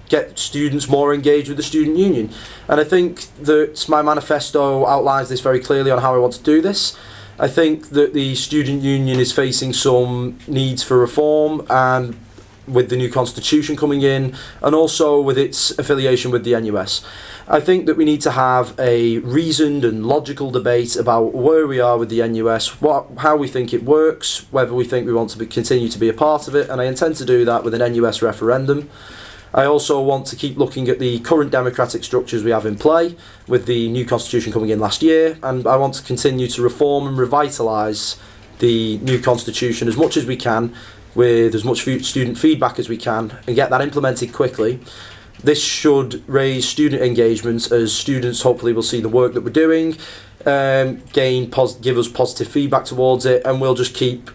get students more engaged with the student union. And I think that my manifesto outlines this very clearly on how I want to do this. I think that the student union is facing some needs for reform, and with the new constitution coming in, and also with its affiliation with the NUS. I think that we need to have a reasoned and logical debate about where we are with the NUS, how we think it works, whether we think we want to continue to be a part of it, and I intend to do that with an NUS referendum. I also want to keep looking at the current democratic structures we have in play, with the new constitution coming in last year, and I want to continue to reform and revitalise the new constitution as much as we can, with as much student feedback as we can, and get that implemented quickly. This should raise student engagement, as students hopefully will see the work that we're doing, give us positive feedback towards it, and we'll just keep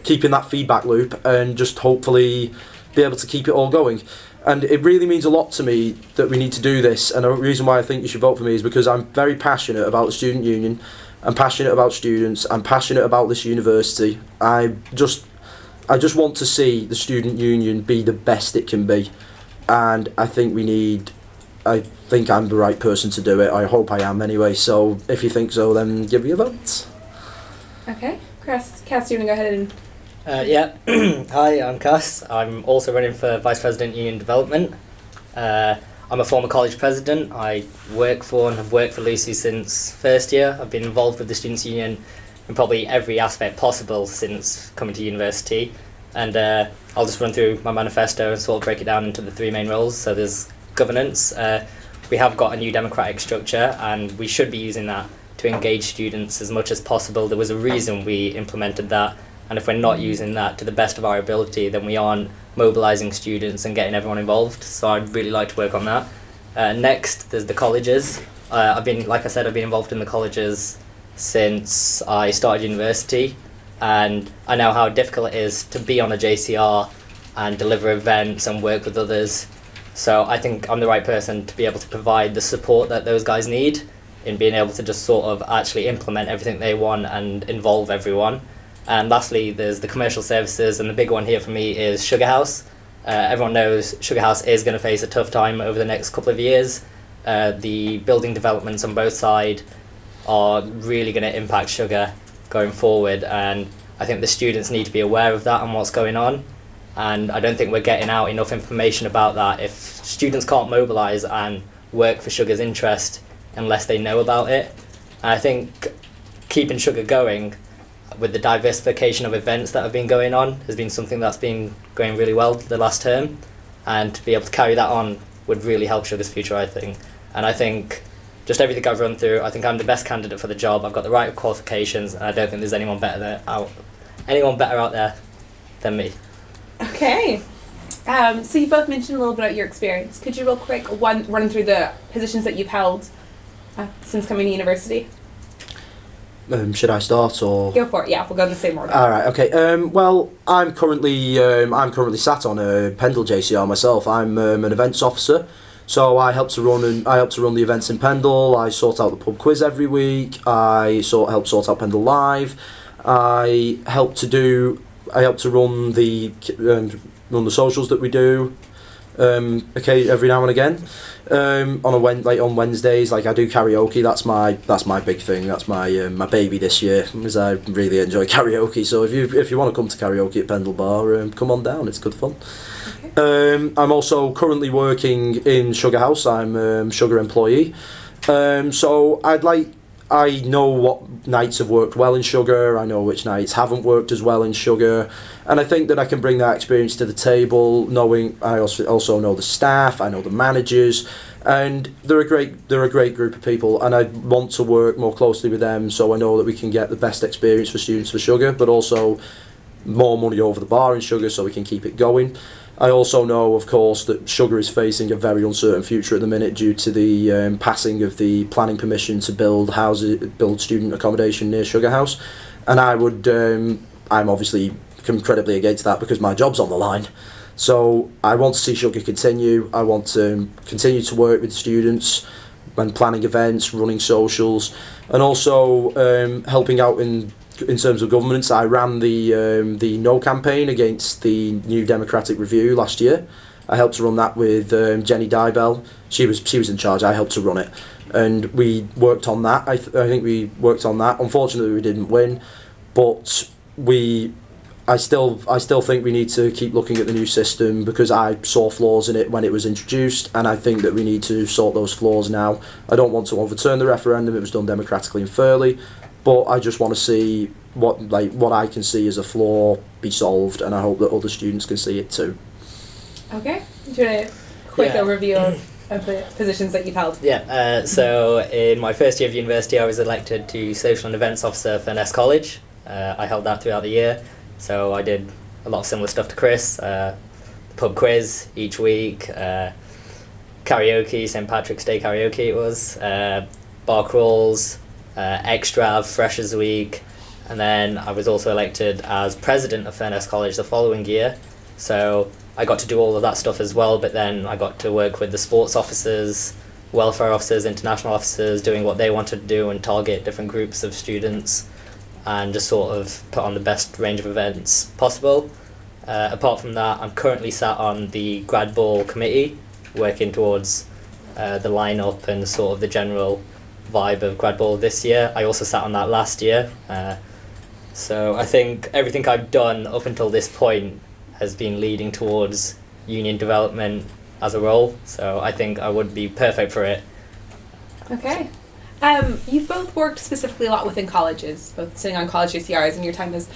keeping that feedback loop, and just hopefully be able to keep it all going. And it really means a lot to me that we need to do this, and the reason why I think you should vote for me is because I'm very passionate about the student union, I'm passionate about students, I'm passionate about this university. I just want to see the student union be the best it can be, and I think I'm the right person to do it. I hope I am anyway, so if you think so, then give me a vote. Okay, Cass, do you want to go ahead and... Yeah, hi, I'm Cass. I'm also running for Vice President Union Development. I'm a former college president. I work for and have worked for Lucy since first year. I've been involved with the Students' Union in probably every aspect possible since coming to university. And I'll just run through my manifesto and sort of break it down into the three main roles. So there's governance. We have got a new democratic structure, and we should be using that to engage students as much as possible. There was a reason we implemented that, and if we're not using that to the best of our ability, then we aren't mobilising students and getting everyone involved. So I'd really like to work on that. Next, there's the colleges. I've been involved in the colleges since I started university, and I know how difficult it is to be on a JCR and deliver events and work with others. So I think I'm the right person to be able to provide the support that those guys need in being able to just sort of actually implement everything they want and involve everyone. And lastly, there's the commercial services, and the big one here for me is Sugar House. Everyone knows Sugar House is going to face a tough time over the next couple of years. The building developments on both sides are really going to impact Sugar going forward, and I think the students need to be aware of that and what's going on. And I don't think we're getting out enough information about that. If students can't mobilise and work for Sugar's interest unless they know about it, and I think keeping Sugar going with the diversification of events that have been going on has been something that's been going really well the last term, and to be able to carry that on would really help Sugar's future, I think. And I think just everything I've run through, I think I'm the best candidate for the job. I've got the right qualifications, and I don't think there's anyone better out there than me. Okay. So you both mentioned a little bit about your experience. Could you real quick run through the positions that you've held since coming to university? Should I start, or...? Go for it, yeah, we'll go in the same order. Alright, okay. Well, I'm currently sat on a Pendle JCR myself. I'm an events officer, so I help to run the events in Pendle. I sort out the pub quiz every week. I help sort out Pendle Live. I help to run the socials that we do. Every now and again, on Wednesdays, like I do karaoke. That's my big thing. That's my baby this year, because I really enjoy karaoke. So if you want to come to karaoke at Pendle Bar, come on down. It's good fun. Okay. I'm also currently working in Sugar House. I'm a Sugar employee. So I know what nights have worked well in Sugar, I know which nights haven't worked as well in Sugar, and I think that I can bring that experience to the table, knowing I also know the staff, I know the managers, and they're a great group of people, and I want to work more closely with them so I know that we can get the best experience for students for Sugar, but also more money over the bar in Sugar so we can keep it going. I also know, of course, that Sugar is facing a very uncertain future at the minute due to the passing of the planning permission to build student accommodation near Sugar House, and I'm obviously incredibly against that because my job's on the line. So I want to see Sugar continue. I want to continue to work with students when planning events, running socials, and also helping out in terms of governance. I ran the No campaign against the new Democratic Review last year, I helped to run that with Jenny Dybell. She was in charge. I helped to run it, and we worked on that. I think we worked on that. Unfortunately, we didn't win, but I still think we need to keep looking at the new system, because I saw flaws in it when it was introduced, and I think that we need to sort those flaws now. I don't want to overturn the referendum. It was done democratically and fairly, but I just want to see what I can see as a flaw be solved, and I hope that other students can see it too. Okay. Do you want a quick overview of the positions that you've held? Yeah, so in my first year of university, I was elected to Social and Events Officer for Ness College. I held that throughout the year, so I did a lot of similar stuff to Chris. Pub quiz each week, karaoke, St. Patrick's Day karaoke it was, bar crawls, extra Freshers Week, and then I was also elected as president of Furness College the following year. So I got to do all of that stuff as well, but then I got to work with the sports officers, welfare officers, international officers, doing what they wanted to do and target different groups of students and just sort of put on the best range of events possible. Apart from that, I'm currently sat on the grad ball committee, working towards the lineup and sort of the general vibe of grad ball this year. I also sat on that last year. So I think everything I've done up until this point has been leading towards union development as a role, so I think I would be perfect for it. Okay. You've both worked specifically a lot within colleges, both sitting on college JCRs and your time as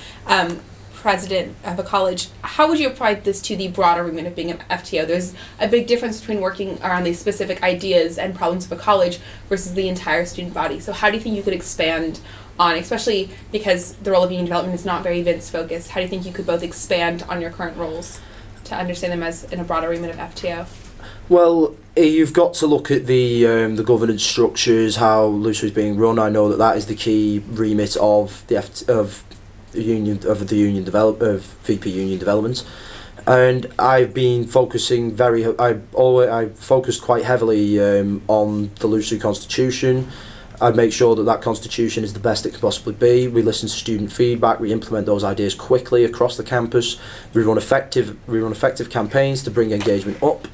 president of a college. How would you apply this to the broader remit of being an FTO? There's a big difference between working around these specific ideas and problems of a college versus the entire student body. So how do you think you could expand on, especially because the role of union development is not very events focused, how do you think you could both expand on your current roles to understand them as in a broader remit of FTO? Well, you've got to look at the governance structures, how LUSA is being run. I know that is the key remit of the VP Union Development, and I've been focusing I focused quite heavily on the LUSA Constitution. I'd make sure that constitution is the best it can possibly be. We listen to student feedback. We implement those ideas quickly across the campus. We run effective campaigns to bring engagement up.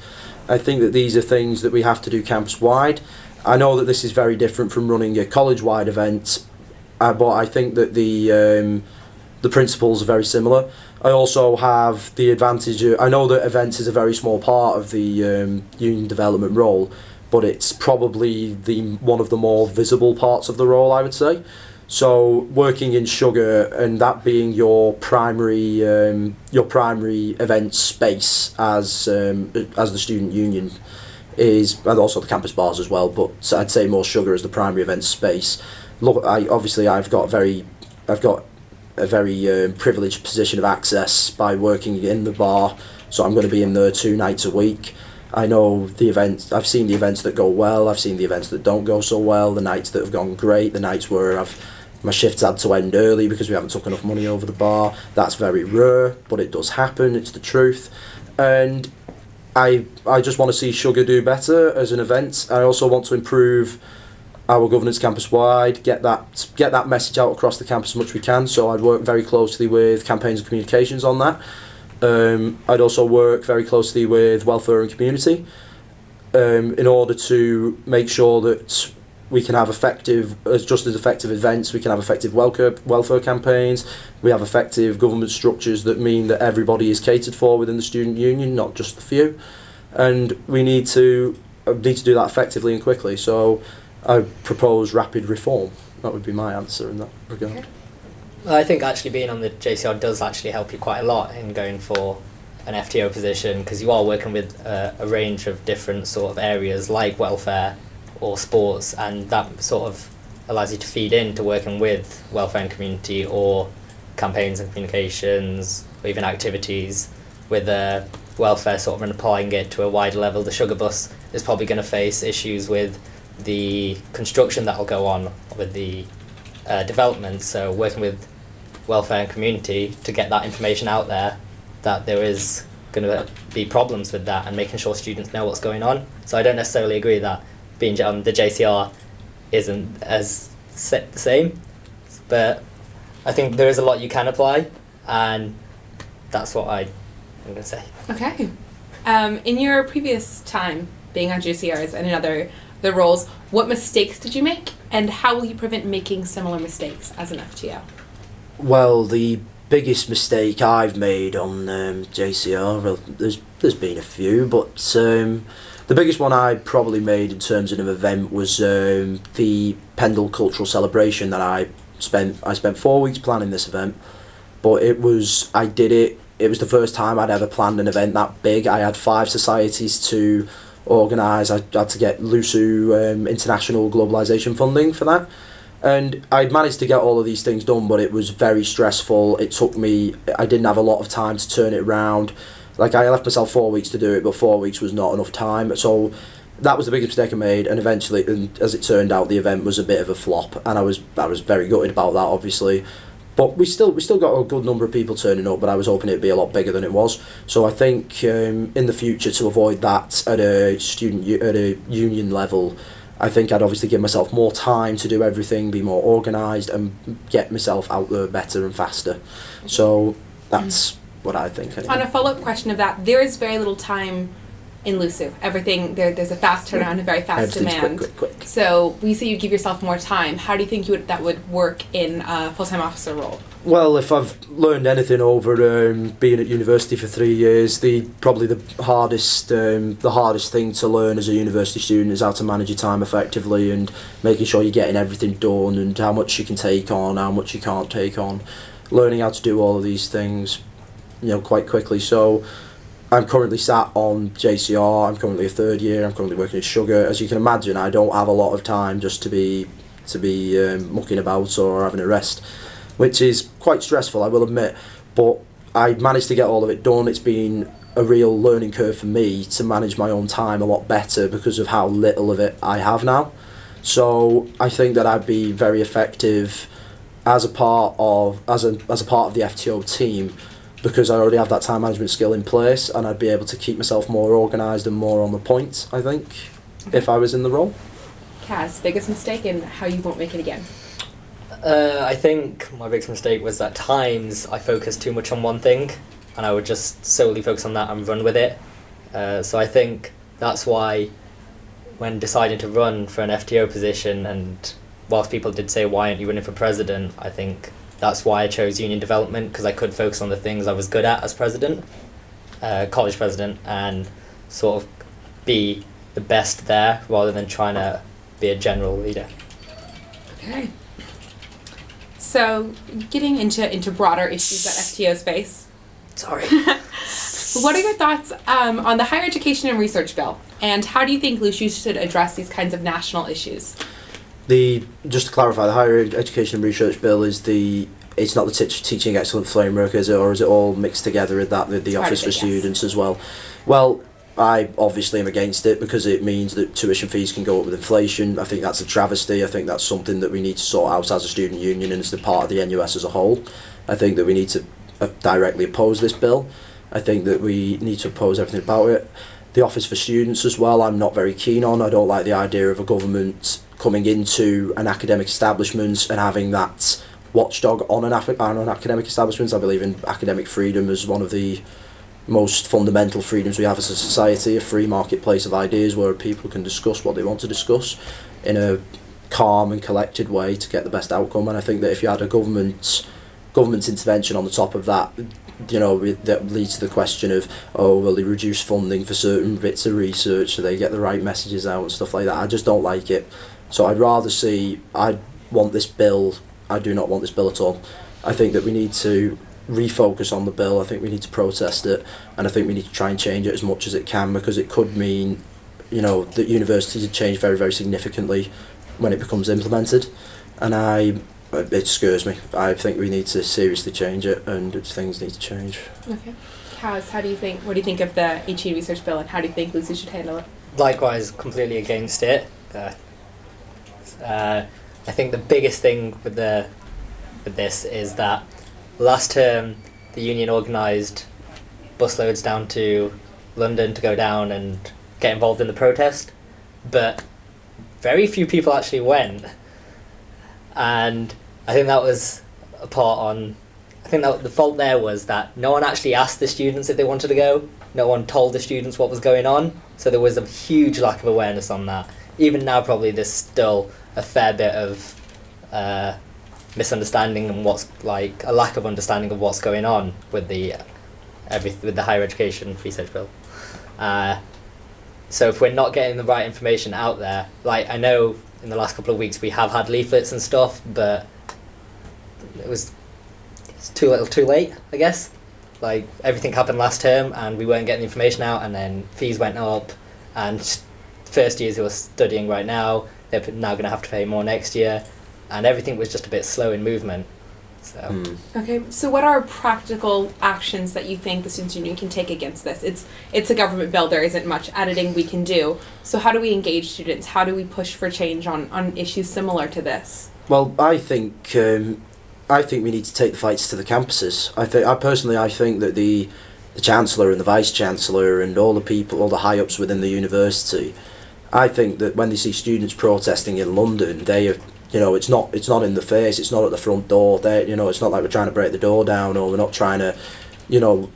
I think that these are things that we have to do campus-wide. I know that this is very different from running a college-wide event, but I think that the principles are very similar. I also have the advantage I know that events is a very small part of the union development role, but it's probably one of the more visible parts of the role, I would say. So working in Sugar and that being your primary event space as the student union is, and also the campus bars as well. But I'd say more Sugar as the primary event space. Look, I've got a very privileged position of access by working in the bar. So I'm going to be in there 2 nights a week. I know the events. I've seen the events that go well. I've seen the events that don't go so well. The nights that have gone great. The nights where my shifts had to end early because we haven't took enough money over the bar. That's very rare, but it does happen. It's the truth, and I just want to see Sugar do better as an event. I also want to improve our governance campus wide. Get that message out across the campus as much as we can. So I'd work very closely with campaigns and communications on that. I'd also work very closely with welfare and community in order to make sure that we can have effective events, we can have effective welfare campaigns, we have effective government structures that mean that everybody is catered for within the student union, not just the few. And we need to do that effectively and quickly. So I propose rapid reform. That would be my answer in that regard. Okay. I think actually being on the JCR does actually help you quite a lot in going for an FTO position, because you are working with a range of different sort of areas like welfare or sports, and that sort of allows you to feed into working with welfare and community or campaigns and communications or even activities with welfare sort of applying it to a wider level. The Sugar Bus is probably going to face issues with the construction that will go on with the development, so working with welfare and community to get that information out there, that there is going to be problems with that and making sure students know what's going on. So I don't necessarily agree that being on the JCR isn't as the same, but I think there is a lot you can apply, and that's what I'm going to say. Okay. In your previous time being on JCRs and in other roles, what mistakes did you make, and how will you prevent making similar mistakes as an FTO? Well, the biggest mistake I've made on JCR, well, there's been a few, but the biggest one I probably made in terms of an event was the Pendle Cultural Celebration that I spent 4 weeks planning this event, but it was the first time I'd ever planned an event that big. I had 5 societies to organise. I had to get LUSU international globalisation funding for that. And I'd managed to get all of these things done, but it was very stressful. I didn't have a lot of time to turn it around. Like, I left myself 4 weeks to do it, but 4 weeks was not enough time. So that was the biggest mistake I made, and eventually, and as it turned out, the event was a bit of a flop, and I was very gutted about that, obviously. But we still got a good number of people turning up, but I was hoping it'd be a lot bigger than it was. So I think in the future, to avoid that at a union level, I think I'd obviously give myself more time to do everything, be more organised, and get myself out there better and faster. So that's what I think. Anyway. On a follow-up question of that, there is very little time in LUSU. Everything, there's a fast turnaround and very fast demand. Quick. So we say you give yourself more time. How do you think that would work in a full-time officer role? Well, if I've learned anything over being at university for 3 years, probably the hardest thing to learn as a university student is how to manage your time effectively and making sure you're getting everything done and how much you can take on, how much you can't take on, learning how to do all of these things, quite quickly. So I'm currently sat on JCR. I'm currently a 3rd year. I'm currently working at Sugar. As you can imagine, I don't have a lot of time just to be mucking about or having a rest, which is quite stressful, I will admit. But I managed to get all of it done. It's been a real learning curve for me to manage my own time a lot better because of how little of it I have now. So I think that I'd be very effective as a part of the FTO team, because I already have that time management skill in place, and I'd be able to keep myself more organised and more on the point, I think, if I was in the role. Kaz, biggest mistake and how you won't make it again? I think my biggest mistake was at times I focused too much on one thing, and I would just solely focus on that and run with it. So I think that's why when deciding to run for an FTO position, and whilst people did say, why aren't you running for president, I think that's why I chose union development, because I could focus on the things I was good at as president, college president, and sort of be the best there rather than trying to be a general leader. Okay. So getting into broader issues that FTOs face. Sorry. What are your thoughts on the higher education and research bill, and how do you think LUSU should address these kinds of national issues? Just to clarify, the higher education and research bill it's not the teaching excellence framework, is it, or is it all mixed together with that, the office for students as well? Well, I obviously am against it because it means that tuition fees can go up with inflation. I think that's a travesty. I think that's something that we need to sort out as a student union and as the part of the NUS as a whole. I think that we need to directly oppose this bill. I think that we need to oppose everything about it. The office for students as well, I'm not very keen on. I don't like the idea of a government coming into an academic establishment and having that watchdog on academic establishments. I believe in academic freedom as one of the most fundamental freedoms we have as a society, a free marketplace of ideas where people can discuss what they want to discuss in a calm and collected way to get the best outcome. And I think that if you had a government intervention on the top of that, that leads to the question of, will they reduce funding for certain bits of research so they get the right messages out and stuff like that. I just don't like it. So I want this bill. I do not want this bill at all. I think that we need to refocus on the bill. I think we need to protest it, and I think we need to try and change it as much as it can, because it could mean, that universities would change very, very significantly when it becomes implemented, and it scares me. I think we need to seriously change it, and things need to change. Okay. Kaz, what do you think of the HE research bill, and how do you think LUSU should handle it? Likewise, completely against it. I think the biggest thing with this is that last term the union organised busloads down to London to go down and get involved in the protest, but very few people actually went, and I think that was I think that the fault there was that no one actually asked the students if they wanted to go. no one told the students what was going on, so there was a huge lack of awareness on that. Even now, probably there's still a fair bit of misunderstanding and a lack of understanding of what's going on with the higher education research bill. So if we're not getting the right information out there, like I know in the last couple of weeks we have had leaflets and stuff, but it's too little too late, I guess. Like everything happened last term and we weren't getting the information out, and then fees went up, and first years who are studying right now, they're now going to have to pay more next year, and everything was just a bit slow in movement. So. Okay, so what are practical actions that you think the Students' Union can take against this? It's a government bill, there isn't much editing we can do. So how do we engage students? How do we push for change on issues similar to this? Well, I think we need to take the fights to the campuses. I think that the Chancellor and the Vice Chancellor and all the high-ups within the university, I think that when they see students protesting in London, they have, it's not in the face, it's not at the front door. It's not like we're trying to break the door down, or we're not trying to,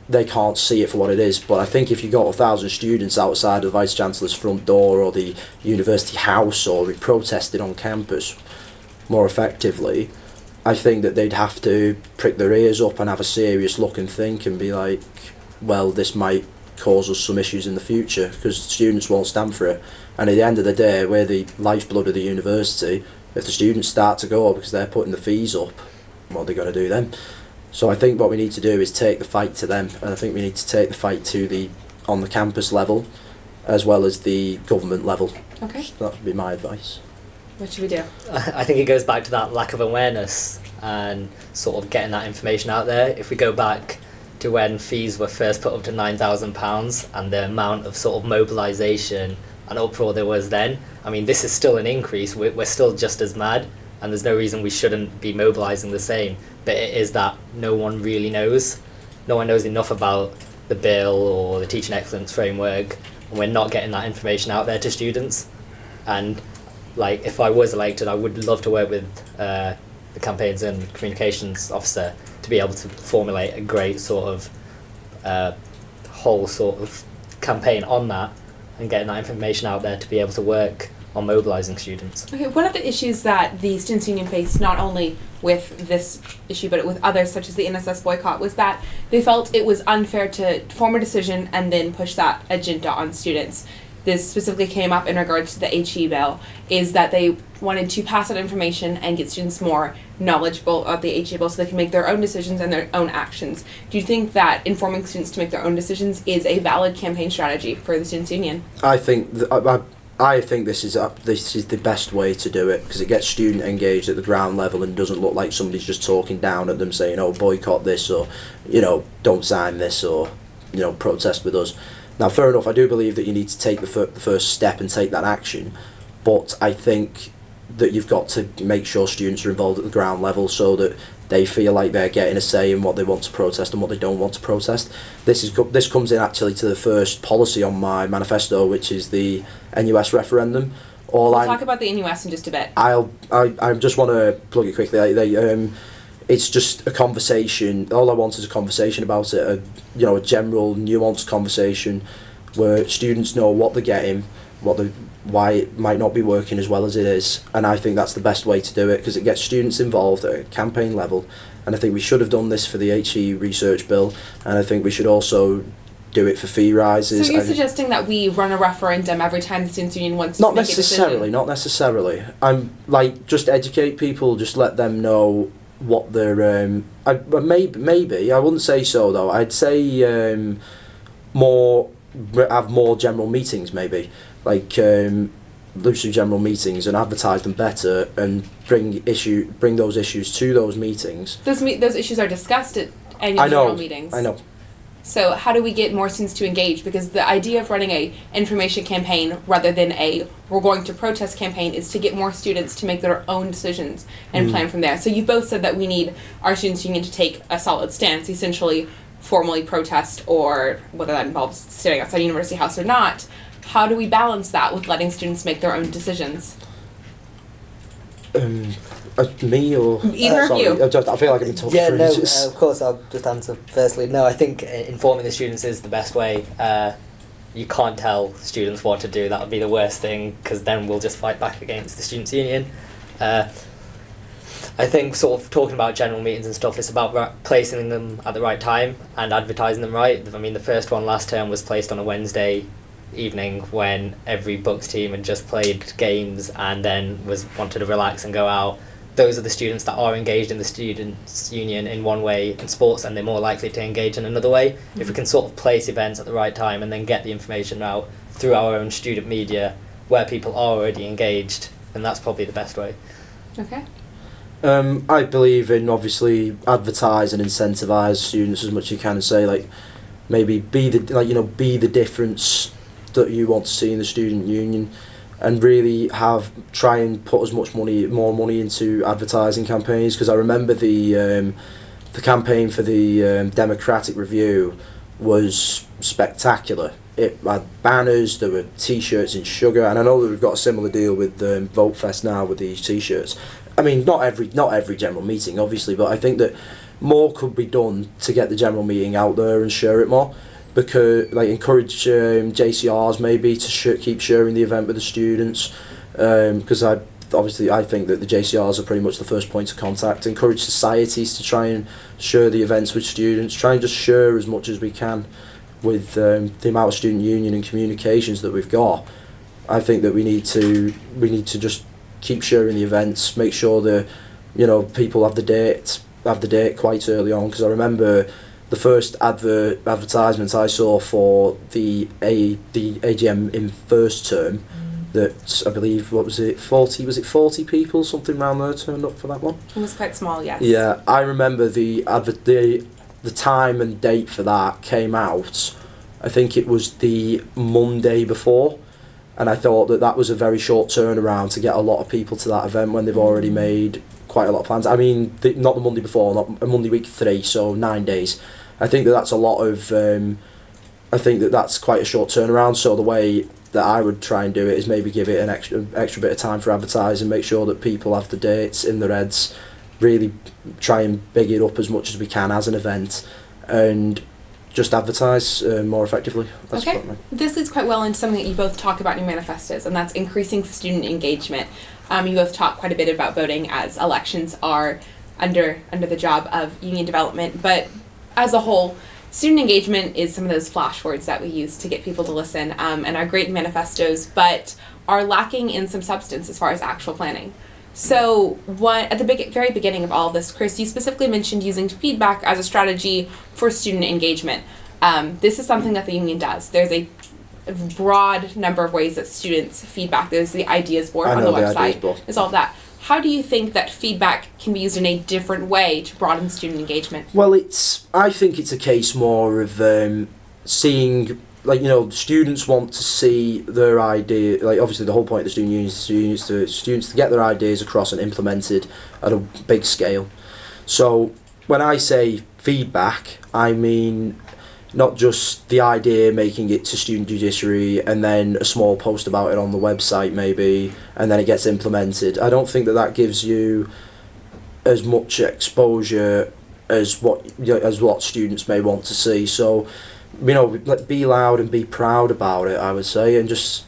they can't see it for what it is. But I think if you got 1,000 students outside the Vice Chancellor's front door or the university house, or we protested on campus more effectively, I think that they'd have to prick their ears up and have a serious look and think and be like, well, this might cause us some issues in the future, because students won't stand for it. And at the end of the day, we're the lifeblood of the university. If the students start to go because they're putting the fees up, what are they going to do then? So I think what we need to do is take the fight to them, and I think we need to take the fight on the campus level as well as the government level. Okay. So that would be my advice. What should we do? I think it goes back to that lack of awareness and sort of getting that information out there. If we go back to when fees were first put up to £9,000 and the amount of sort of mobilisation and uproar there was then, I mean, this is still an increase. We're still just as mad, and there's no reason we shouldn't be mobilising the same. But it is that no one really knows. No one knows enough about the bill or the Teaching Excellence Framework, and we're not getting that information out there to students. And like, if I was elected, I would love to work with the Campaigns and Communications Officer to be able to formulate a great sort of whole sort of campaign on that, and getting that information out there to be able to work on mobilising students. Okay, one of the issues that the Students' Union faced, not only with this issue but with others such as the NSS boycott, was that they felt it was unfair to form a decision and then push that agenda on students. This specifically came up in regards to the HE bill, is that they wanted to pass on information and get students more knowledgeable of the HE bill so they can make their own decisions and their own actions. Do you think that informing students to make their own decisions is a valid campaign strategy for the Students' Union? I think this is the best way to do it, because it gets student engaged at the ground level and doesn't look like somebody's just talking down at them saying, oh, boycott this, or don't sign this, or protest with us. Now, fair enough, I do believe that you need to take the first step and take that action, but I think that you've got to make sure students are involved at the ground level so that they feel like they're getting a say in what they want to protest and what they don't want to protest. This comes in actually to the first policy on my manifesto, which is the NUS referendum. We'll talk about the NUS in just a bit. I just want to plug it quickly. It's just a conversation. All I want is a conversation about it, a general, nuanced conversation where students know what they're getting, why it might not be working as well as it is, and I think that's the best way to do it, because it gets students involved at a campaign level. And I think we should have done this for the HE research bill, and I think we should also do it for fee rises. So you're suggesting that we run a referendum every time the Students' Union wants to make a decision? Not necessarily. I'm like, just educate people, just let them know what they're maybe I wouldn't say so though. I'd say have more general meetings, maybe like looser general meetings, and advertise them better, and bring those issues to those meetings. Those issues are discussed at annual general meetings. I know. So how do we get more students to engage? Because the idea of running a information campaign rather than a we're going to protest campaign is to get more students to make their own decisions and plan from there. So you both said that we need our Students' Union to take a solid stance, essentially formally protest, or whether that involves standing outside University House or not. How do we balance that with letting students make their own decisions? Me or Either of sorry, you. I feel like I'm in tough Yeah, no, phrases. of course, I'll just answer firstly. No, I think informing the students is the best way. You can't tell students what to do. That would be the worst thing, because then we'll just fight back against the Students' Union. I think sort of talking about general meetings and stuff, it's about placing them at the right time and advertising them right. I mean, the first one last term was placed on a Wednesday evening when every books team had just played games and then wanted to relax and go out. Those are the students that are engaged in the Students' Union in one way in sports, and they're more likely to engage in another way. If we can sort of place events at the right time and then get the information out through our own student media where people are already engaged, then that's probably the best way. Okay. I believe in obviously advertise and incentivise students as much as you can, and say like maybe be the difference that you want to see in the student union, and really try and put as much more money into advertising campaigns. Because I remember the campaign for the Democratic Review was spectacular. It had banners, there were T-shirts in sugar, and I know that we've got a similar deal with Vote Fest now with these T-shirts. I mean, not every general meeting, obviously, but I think that more could be done to get the general meeting out there and share it more. Because encourage JCRs maybe to keep sharing the event with the students. Because I think that the JCRs are pretty much the first point of contact. Encourage societies to try and share the events with students. Try and just share as much as we can with the amount of student union and communications that we've got. I think that we need to just keep sharing the events. Make sure that people have the date quite early on. Because I remember the first advertisement I saw for the AGM in first term, that I believe, what was it, 40 people, something around there, turned up for that one? It was quite small, yes. Yeah, I remember the time and date for that came out, I think it was the Monday before, and I thought that was a very short turnaround to get a lot of people to that event when they've already made quite a lot of plans. I mean, not the Monday before, not Monday week 3, so 9 days. I think that's a lot of. I think that's quite a short turnaround. So the way that I would try and do it is maybe give it an extra bit of time for advertising, make sure that people have the dates in their heads, really try and big it up as much as we can as an event, and just advertise more effectively. That's okay. This leads quite well into something that you both talk about in your manifestos, and that's increasing student engagement. You both talk quite a bit about voting, as elections are under the job of union development, but as a whole, student engagement is some of those flash words that we use to get people to listen, and are great in manifestos, but are lacking in some substance as far as actual planning. So at the very beginning of all of this, Chris, you specifically mentioned using feedback as a strategy for student engagement. This is something that the union does. There's a broad number of ways that students feedback. There's the ideas board on the website. There's all of that. How do you think that feedback can be used in a different way to broaden student engagement? Well, I think it's a case more of seeing, students want to see their idea. Obviously, the whole point of the student union is students to get their ideas across and implemented at a big scale. So when I say feedback, I mean not just the idea making it to student judiciary and then a small post about it on the website maybe, and then it gets implemented. I don't think that gives you as much exposure as what students may want to see. So, be loud and be proud about it, I would say, and just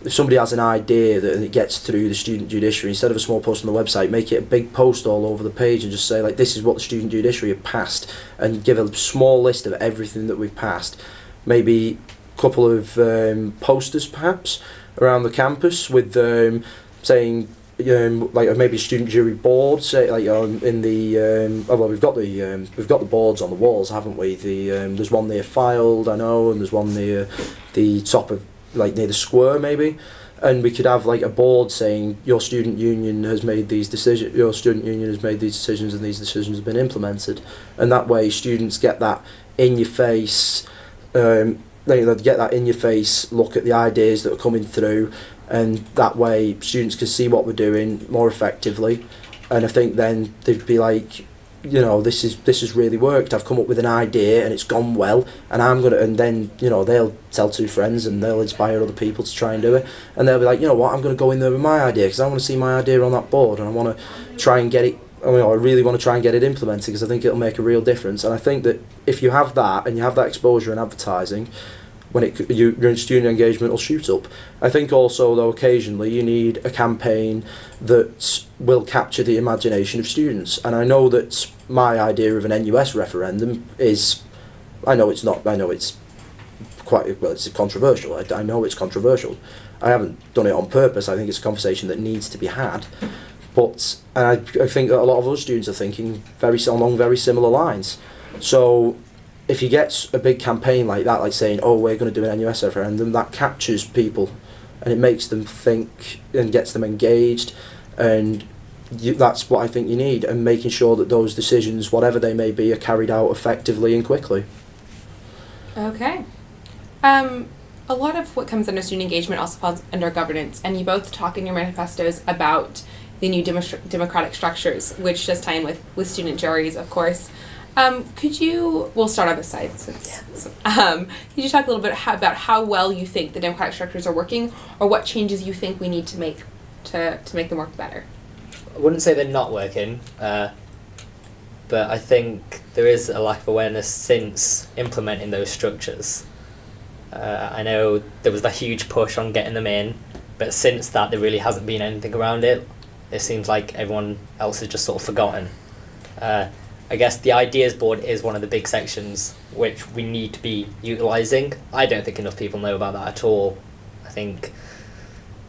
if somebody has an idea that it gets through the student judiciary, instead of a small post on the website, make it a big post all over the page and just say this is what the student judiciary have passed, and give a small list of everything that we've passed. Maybe a couple of posters perhaps around the campus with saying maybe a student jury board, say in the we've got the boards on the walls, haven't we? There's one near Filed, I know, and there's one near the top of near the square maybe, and we could have a board saying your student union has made these decisions, and these decisions have been implemented, and that way students get that in your face, get that in your face look at the ideas that are coming through, and that way students can see what we're doing more effectively. And I think then they'd be this has really worked. I've come up with an idea and it's gone well, and then they'll tell two friends and they'll inspire other people to try and do it, and they'll be like, you know what, I'm going to go in there with my idea because I want to see my idea on that board and I want to try and get it. I really want to try and get it implemented because I think it'll make a real difference. And I think that if you have that and you have that exposure in advertising, when your student engagement will shoot up. I think also though occasionally you need a campaign that will capture the imagination of students. And I know that my idea of an NUS referendum is, I know it's controversial. I know it's controversial. I haven't done it on purpose. I think it's a conversation that needs to be had. But I think that a lot of other students are thinking along very similar lines. So if you get a big campaign like that, like saying, oh, we're going to do an NUS referendum, that captures people and it makes them think and gets them engaged, and that's what I think you need, and making sure that those decisions, whatever they may be, are carried out effectively and quickly. Okay. A lot of what comes under student engagement also falls under governance, and you both talk in your manifestos about the new democratic structures, which does tie in with student juries, of course. We'll start on this side. Could you talk a little bit about how well you think the democratic structures are working, or what changes you think we need to make to make them work better? I wouldn't say they're not working, but I think there is a lack of awareness since implementing those structures. I know there was that huge push on getting them in, but since that there really hasn't been anything around it. It seems like everyone else has just sort of forgotten. I guess the ideas board is one of the big sections which we need to be utilising. I don't think enough people know about that at all. I think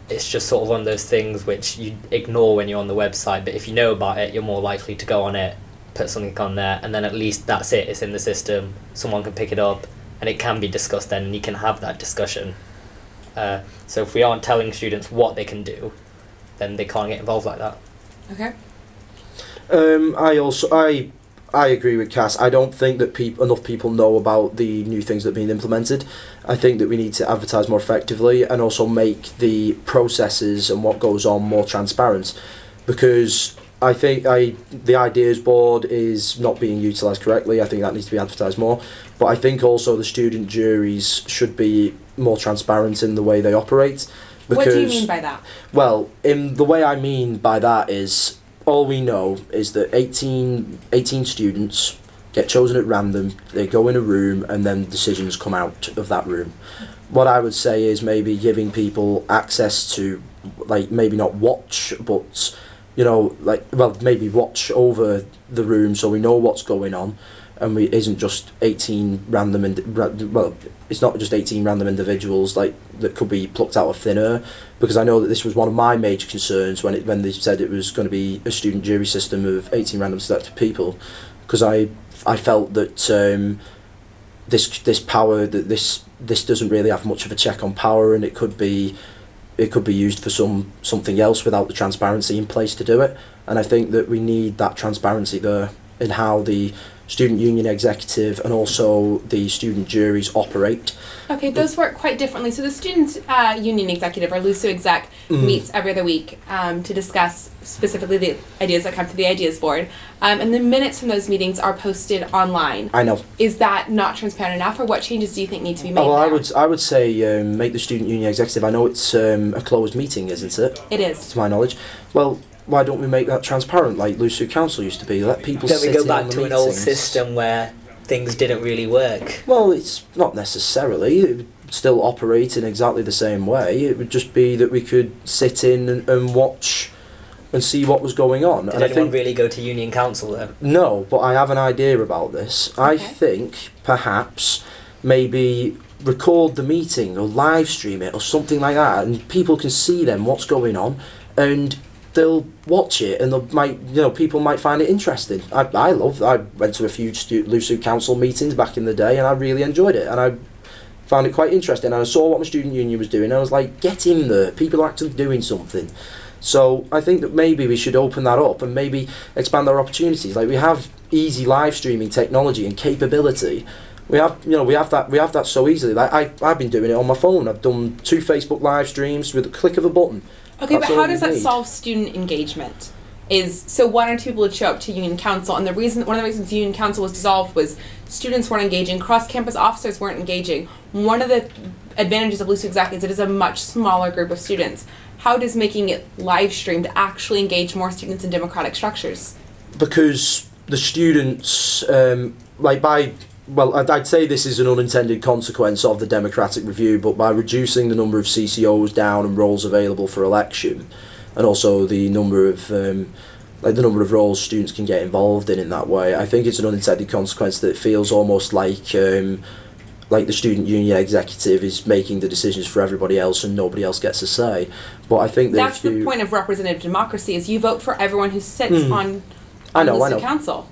it's just sort of one of those things which you ignore when you're on the website, but if you know about it, you're more likely to go on it, put something on there, and then at least that's it, it's in the system, someone can pick it up, and it can be discussed then, and you can have that discussion. So if we aren't telling students what they can do, then they can't get involved like that. Okay. I agree with Cass. I don't think that enough people know about the new things that are being implemented. I think that we need to advertise more effectively and also make the processes and what goes on more transparent, because I think the ideas board is not being utilised correctly. I think that needs to be advertised more. But I think also the student juries should be more transparent in the way they operate. What do you mean by that? Well, the way I mean by that is, all we know is that 18 students get chosen at random, they go in a room, and then decisions come out of that room. What I would say is maybe giving people access to, like, maybe not watch, but, maybe watch over the room so we know what's going on, and isn't just 18 random, it's not just 18 random individuals that could be plucked out of thin air, because I know that this was one of my major concerns when they said it was going to be a student jury system of 18 random selected people, because I felt that this power, that this doesn't really have much of a check on power, and it could be used for something else without the transparency in place to do it. And I think that we need that transparency there in how the student union executive and also the student juries operate. Okay, those work quite differently. So the student union executive, or LUSU exec, meets every other week to discuss specifically the ideas that come to the ideas board. And the minutes from those meetings are posted online. I know. Is that not transparent enough, or what changes do you think need to be made? Well, there? I would say make the student union executive. I know it's a closed meeting, isn't it? It is. To my knowledge. Well, why don't we make that transparent like LUSU Council used to be? Let people sit in on the meetings. Don't we go back to an old system where things didn't really work? Well, it's not necessarily. It would still operate in exactly the same way. It would just be that we could sit in and watch and see what was going on. Did anyone really go to union council then? No, but I have an idea about this. Okay. I think perhaps maybe record the meeting or live stream it or something like that, and people can see then what's going on, and they'll watch it, and people might find it interesting. I went to a few LUSU Council meetings back in the day, and I really enjoyed it, and I found it quite interesting. And I saw what my student union was doing, and I was like, get in there, people are actually doing something. So I think that maybe we should open that up and maybe expand our opportunities. Like, we have easy live streaming technology and capability. We have that so easily. Like I've been doing it on my phone. I've done 2 Facebook live streams with a click of a button. Okay, That's but how all does we that need. solve student engagement? is so one or two people would show up to union council, and one of the reasons union council was dissolved was students weren't engaging, cross-campus officers weren't engaging. One of the advantages of Lucy Exec is it is a much smaller group of students. How does making it live streamed actually engage more students in democratic structures? Because the students, I'd say this is an unintended consequence of the democratic review, but by reducing the number of CCOs down and roles available for election, and also the number of roles students can get involved in that way, I think it's an unintended consequence that it feels almost like the student union executive is making the decisions for everybody else and nobody else gets a say. But I think that's the point of representative democracy, is you vote for everyone who sits on Lucy Council.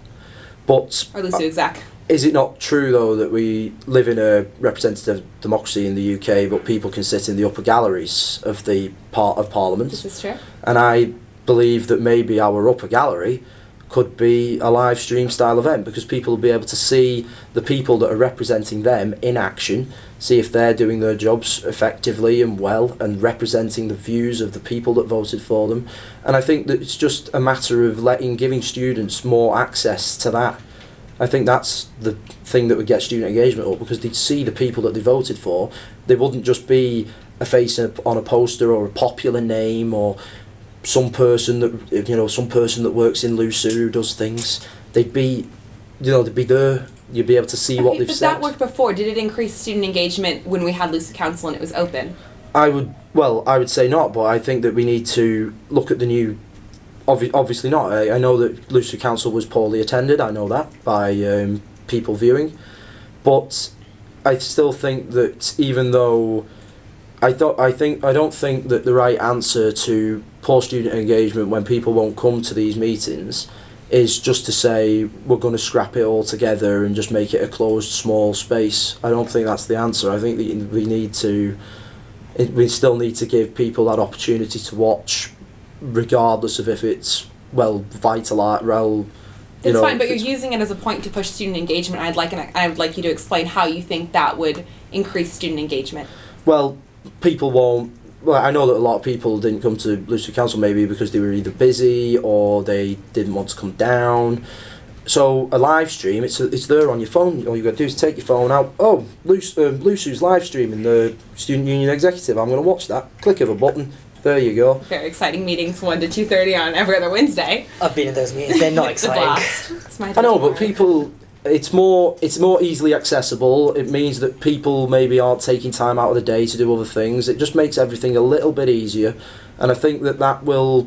But or Lucy Exec. Is it not true though that we live in a representative democracy in the UK, but people can sit in the upper galleries of the part of Parliament? This is true. And I believe that maybe our upper gallery could be a live stream style event, because people will be able to see the people that are representing them in action, see if they're doing their jobs effectively and well and representing the views of the people that voted for them. And I think that it's just a matter of giving students more access to that. I think that's the thing that would get student engagement up, because they'd see the people that they voted for. They wouldn't just be a face on a poster or a popular name or some person that works in Lucy who does things. They'd be there. You'd be able to see what they've said. But that worked before. Did it increase student engagement when we had Lucy Council and it was open? I would say not, but I think that we need to look at the new. Obviously not. I know that Lucy Council was poorly attended. I know that by people viewing, but I still think that even though I don't think that the right answer to poor student engagement when people won't come to these meetings is just to say we're going to scrap it all together and just make it a closed small space. I don't think that's the answer. I think that we still need to give people that opportunity to watch, regardless of if it's vitalised. It's fine, but you're using it as a point to push student engagement. I would like you to explain how you think that would increase student engagement. Well, people won't. Well, I know that a lot of people didn't come to Lucy Council maybe because they were either busy or they didn't want to come down. So a live stream, it's there on your phone. All you got to do is take your phone out. Oh, Lucy's live streaming the Student Union Executive. I'm going to watch that. Click of a button. There you go. Very exciting meetings, 1 to 2:30 on every other Wednesday. I've been in those meetings. They're not exciting. It's my I know, but people. It's more easily accessible. It means that people maybe aren't taking time out of the day to do other things. It just makes everything a little bit easier, and I think that will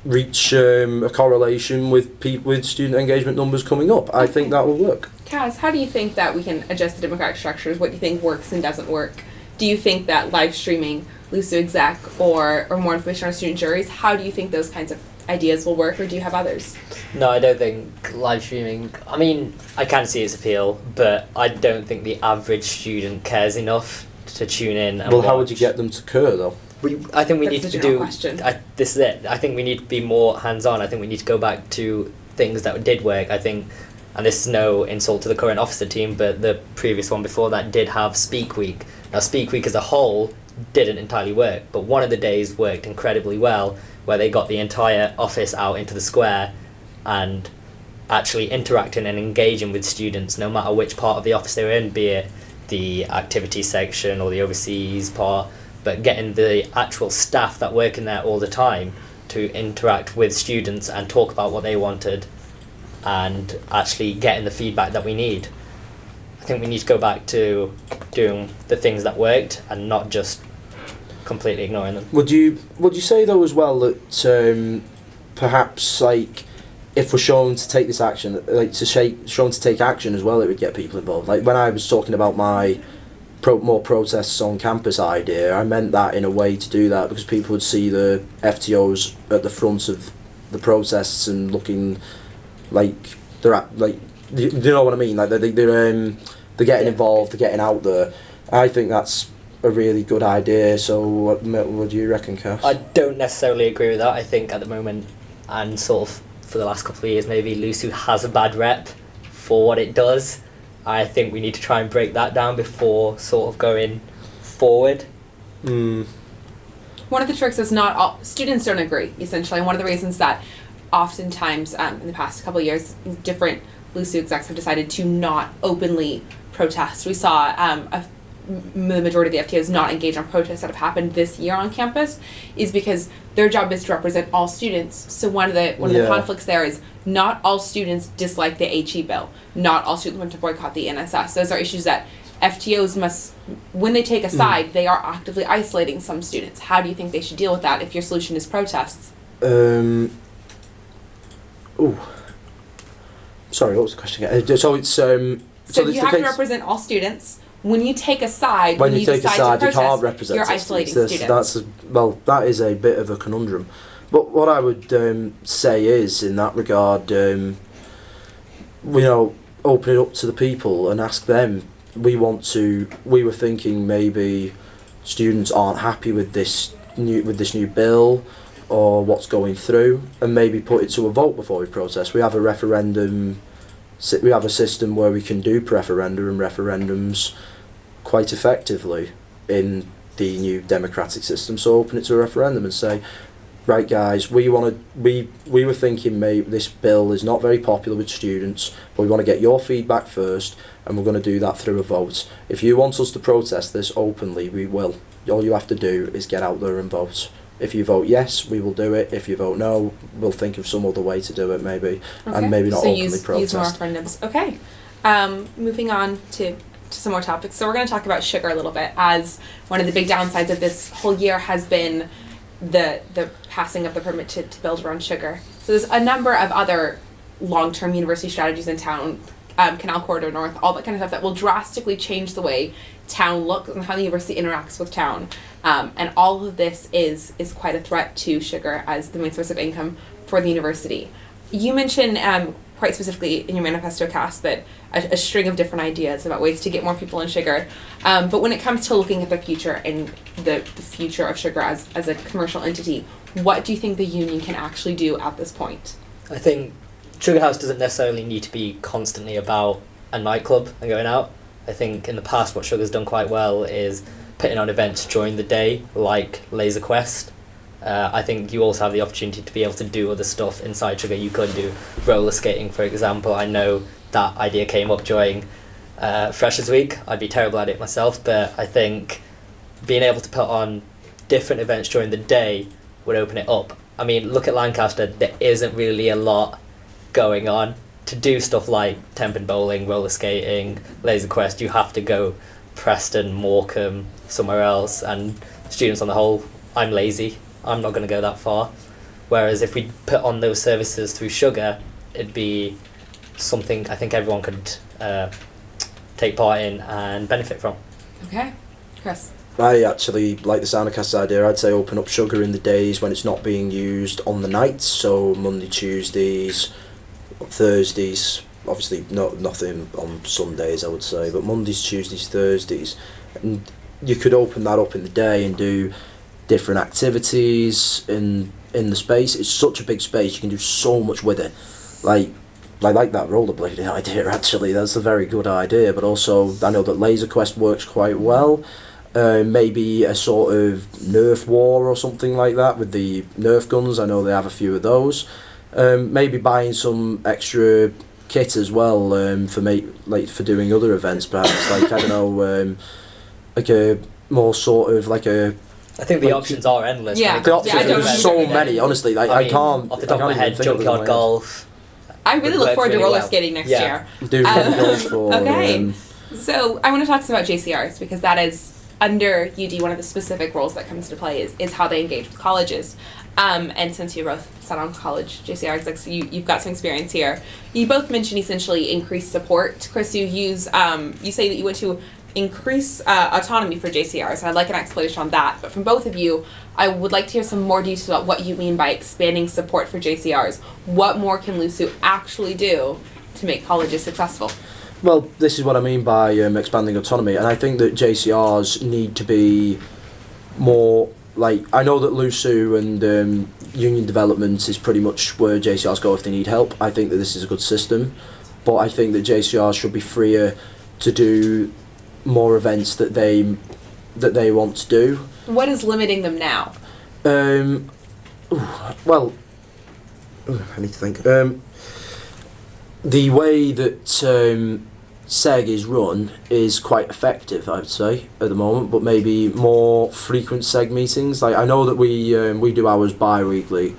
reach a correlation with student engagement numbers coming up. I think that will work. Kaz, how do you think that we can adjust the democratic structures? What do you think works and doesn't work? Do you think that live streaming Lucy Exec or more information on student juries, how do you think those kinds of ideas will work, or do you have others? No, I don't think live streaming. I mean, I can see its appeal, but I don't think the average student cares enough to tune in and watch. How would you get them to care though? I think we That's need the to general do. question. This is it. I think we need to be more hands-on. I think we need to go back to things that did work. I think, and this is no insult to the current officer team, but the previous one before that did have Speak Week. Now, Speak Week as a whole didn't entirely work, but one of the days worked incredibly well, where they got the entire office out into the square and actually interacting and engaging with students, no matter which part of the office they were in, be it the activities section or the overseas part, but getting the actual staff that work in there all the time to interact with students and talk about what they wanted and actually getting the feedback that we need. I think we need to go back to doing the things that worked and not just completely ignoring them. Would you say though as well that perhaps if we're shown to take this action, shown to take action as well, it would get people involved? Like when I was talking about my more protests on campus idea, I meant that in a way to do that, because people would see the FTOs at the front of the protests and looking like they're you know what I mean? Like they're getting involved, they're getting out there. I think that's a really good idea. So what do you reckon, Cass? I don't necessarily agree with that. I think at the moment, and sort of for the last couple of years, maybe Lucy has a bad rep for what it does. I think we need to try and break that down before sort of going forward. one of the tricks is not all students don't agree, essentially. And one of the reasons that oftentimes in the past couple of years, different LUSU execs have decided to not openly protest. We saw the majority of the FTOs not engage on protests that have happened this year on campus, is because their job is to represent all students. So one of the conflicts there is not all students dislike the HE bill. Not all students want to boycott the NSS. Those are issues that FTOs must, when they take a side, they are actively isolating some students. How do you think they should deal with that if your solution is protests? Sorry, what was the question again? So it's so you have to represent all students. When you take a side, when you take a side, protest, you can't represent you're isolating students. That is a bit of a conundrum. But what I would say is, in that regard, open it up to the people and ask them. We were thinking maybe students aren't happy with this new bill or what's going through, and maybe put it to a vote before we protest. We have a referendum. We have a system where we can do referenda and referendums quite effectively in the new democratic system. So open it to a referendum and say, right guys, we were thinking maybe this bill is not very popular with students, but we want to get your feedback first, and we're going to do that through a vote. If you want us to protest this openly, we will. All you have to do is get out there and vote. If you vote yes, we will do it. If you vote no, we'll think of some other way to do it, maybe, and maybe not openly protest. Use more referendums. Okay. Moving on to some more topics. So we're going to talk about sugar a little bit, as one of the big downsides of this whole year has been the passing of the permit to build around sugar. So there's a number of other long-term university strategies in town, Canal Corridor North, all that kind of stuff that will drastically change the way town looks and how the university interacts with town. And all of this is quite a threat to sugar as the main source of income for the university. You mentioned quite specifically in your manifesto, Cass, that a string of different ideas about ways to get more people in sugar. But when it comes to looking at the future and the future of sugar as a commercial entity, what do you think the union can actually do at this point? I think Sugar House doesn't necessarily need to be constantly about a nightclub and going out. I think in the past what Sugar's done quite well is putting on events during the day, like Laser Quest. I think you also have the opportunity to be able to do other stuff inside Sugar. You could do roller skating, for example. I know that idea came up during Freshers Week. I'd be terrible at it myself, but I think being able to put on different events during the day would open it up. I mean, look at Lancaster, there isn't really a lot going on. To do stuff like Tenpin bowling, roller skating, Laser Quest, you have to go Preston, Morecambe, somewhere else, and students on the whole, I'm lazy. I'm not going to go that far. Whereas if we put on those services through Sugar, it'd be something I think everyone could take part in and benefit from. Okay. Chris? I actually like the Soundcast idea. I'd say open up Sugar in the days when it's not being used on the nights, so Monday, Tuesdays, Thursdays, obviously nothing on Sundays I would say, but Mondays, Tuesdays, Thursdays, and you could open that up in the day and do different activities in the space. It's such a big space, you can do so much with it. Like I like that rollerblading idea actually, that's a very good idea, but also I know that Laser Quest works quite well. Maybe a sort of Nerf war or something like that with the Nerf guns, I know they have a few of those. Maybe buying some extra kit as well for doing other events, perhaps like I don't know, like a more sort of like a. I think the options are endless. Yeah, the options are so many. Honestly, like I can't. Off the top of my head, junkyard golf. I really look forward to roller skating next year. Do roller golf for. Okay, so I want to talk some about JCRs because that is under UD one of the specific roles that comes into play is how they engage with colleges. And since you both sat on college JCR execs, you've got some experience here. You both mentioned essentially increased support. Chris, you say that you want to increase autonomy for JCRs, and I'd like an explanation on that. But from both of you, I would like to hear some more details about what you mean by expanding support for JCRs. What more can LUSU actually do to make colleges successful? Well, this is what I mean by expanding autonomy, and I think that JCRs need to be more. Like, I know that LUSU and union development is pretty much where JCRs go if they need help. I think that this is a good system, but I think that JCRs should be freer to do more events that they want to do. What is limiting them now? Well, I need to think. The way that SEG is run is quite effective, I would say, at the moment. But maybe more frequent SEG meetings. Like I know that we do ours bi-weekly,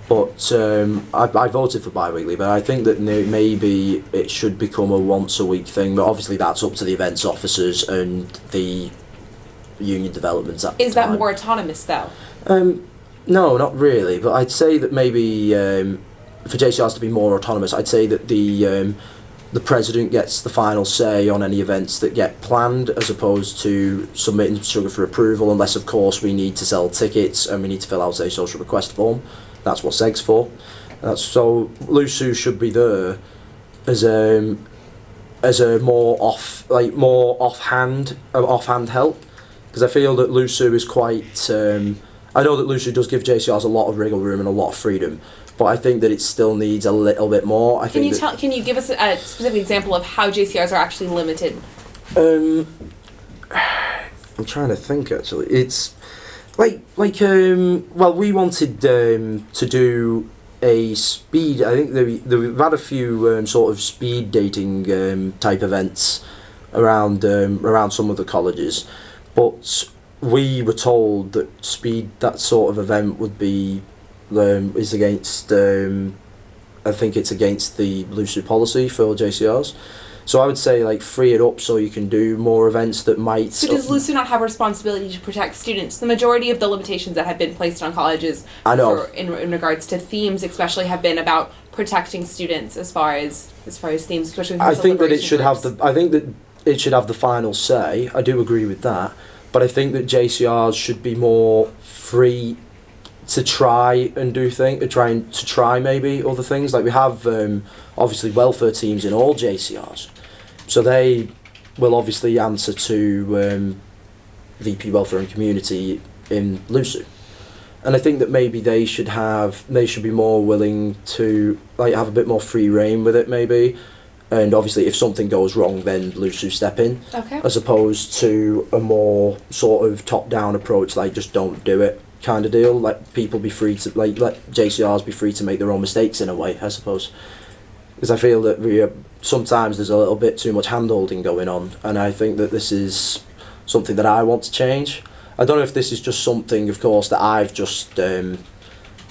but I voted for bi-weekly. But I think that maybe it should become a once-a-week thing. But obviously, that's up to the events officers and the union developments at the Is that time. more autonomous though? No, not really. But I'd say that maybe for JCRs to be more autonomous, I'd say that the president gets the final say on any events that get planned, as opposed to submitting sugar for approval. Unless, of course, we need to sell tickets and we need to fill out a social request form. That's what SEG's for. So LUSU should be there as a more offhand help, because I feel that LUSU is quite. I know that LUSU does give JCRs a lot of wriggle room and a lot of freedom, but I think that it still needs a little bit more. Can you give us a specific example of how JCRs are actually limited? I'm trying to think actually. It's well, we wanted to do a speed. I think we've had a few sort of speed dating type events around some of the colleges, but we were told that that sort of event would be is against I think it's against the LUSU policy for JCRs. So I would say like free it up so you can do more events that might. So does LUSU not have a responsibility to protect students? The majority of the limitations that have been placed on colleges, I know, in regards to themes, especially, have been about protecting students as far as themes, especially. I think that it should have the final say. I do agree with that, but I think that JCRs should be more free to try and do things, to try maybe other things. Like we have obviously welfare teams in all JCRs, so they will obviously answer to VP Welfare and Community in LUSU, and I think that maybe they should be more willing to like have a bit more free reign with it maybe, and obviously if something goes wrong then LUSU step in, okay, as opposed to a more sort of top down approach like just don't do it kind of deal. Let people be free to let JCRs be free to make their own mistakes in a way, I suppose, because I feel that sometimes there's a little bit too much hand holding going on, and I think that this is something that I want to change. I don't know if this is just something, of course, that I've just